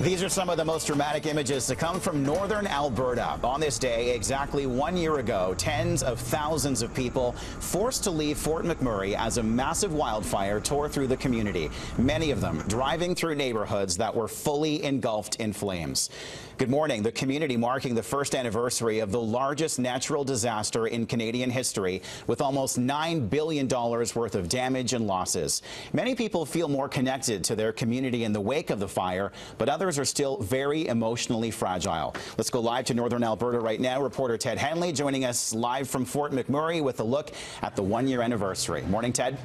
These are some of the most dramatic images to come from northern Alberta. On this day, exactly 1 year ago, tens of thousands of people forced to leave Fort McMurray as a massive wildfire tore through the community, many of them driving through neighborhoods that were fully engulfed in flames. Good morning. The community marking the first anniversary of the largest natural disaster in Canadian history, with almost $9 billion worth of damage and losses. Many people feel more connected to their community in the wake of the fire, but others are still very emotionally fragile. Let's go live to northern Alberta right now. Reporter Ted Henley joining us live from Fort McMurray with a look at the 1 year anniversary. Morning, Ted.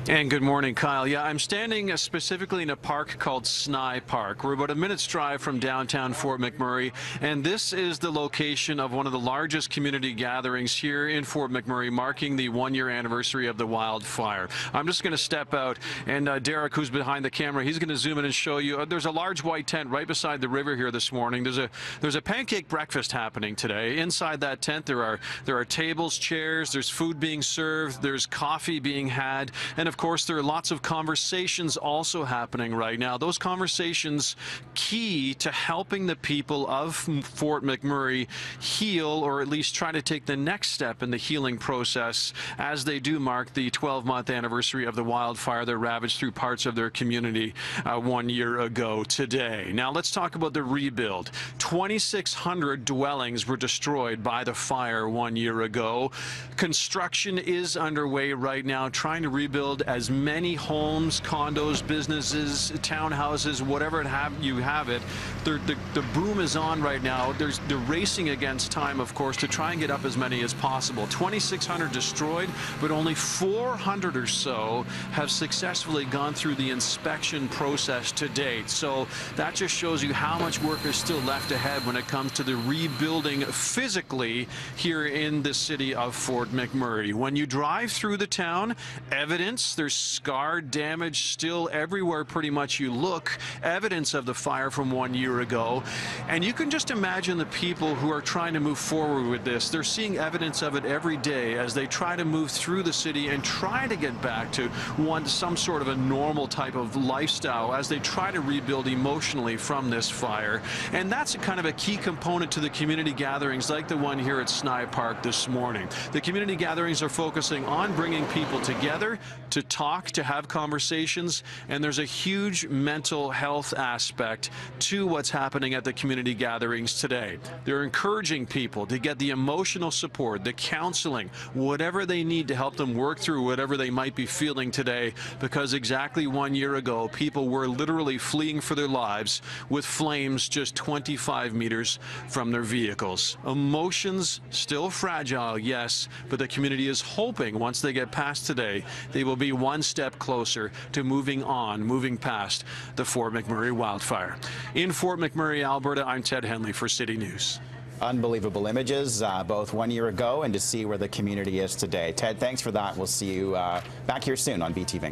And good morning, Kyle. Yeah, I'm standing specifically in a park called Sny Park. We're about a minute's drive from downtown Fort McMurray, and this is the location of one of the largest community gatherings here in Fort McMurray, marking the 1 year anniversary of the wildfire. I'm just going to step out, and Derek, who's behind the camera, he's going to zoom in and show you. There's a large white tent right beside the river here this morning. There's a pancake breakfast happening today. Inside that tent, there are tables, chairs, there's food being served, there's coffee being had, and of course, there are lots of conversations also happening right now. Those conversations key to helping the people of Fort McMurray heal, or at least try to take the next step in the healing process as they do mark the 12-month anniversary of the wildfire that ravaged through parts of their community 1 year ago today. Now let's talk about the rebuild. 2,600 dwellings were destroyed by the fire 1 year ago. Construction is underway right now, trying to rebuild as many homes, condos, businesses, townhouses, whatever you have it. The boom is on right now. They're racing against time, of course, to try and get up as many as possible. 2,600 destroyed, but only 400 or so have successfully gone through the inspection process to date. So that just shows you how much work is still left ahead when it comes to the rebuilding physically here in the city of Fort McMurray. When you drive through the town, there's scarred damage still everywhere pretty much you look, evidence of the fire from 1 year ago. And you can just imagine the people who are trying to move forward with this. They're seeing evidence of it every day as they try to move through the city and try to get back to some sort of a normal type of lifestyle as they try to rebuild emotionally from this fire. And that's kind of a key component to the community gatherings like the one here at Sny Park this morning. The community gatherings are focusing on bringing people together to talk, to have conversations, and there's a huge mental health aspect to what's happening at the community gatherings today. They're encouraging people to get the emotional support, the counseling, whatever they need to help them work through whatever they might be feeling today, because exactly 1 year ago, people were literally fleeing for their lives with flames just 25 meters from their vehicles. Emotions still fragile, yes, but the community is hoping once they get past today, they will be one step closer to moving past the Fort McMurray wildfire. In Fort McMurray, Alberta, I'm Ted Henley for City News. Unbelievable images, both 1 year ago and to see where the community is today. Ted, thanks for that. We'll see you back here soon on BTV.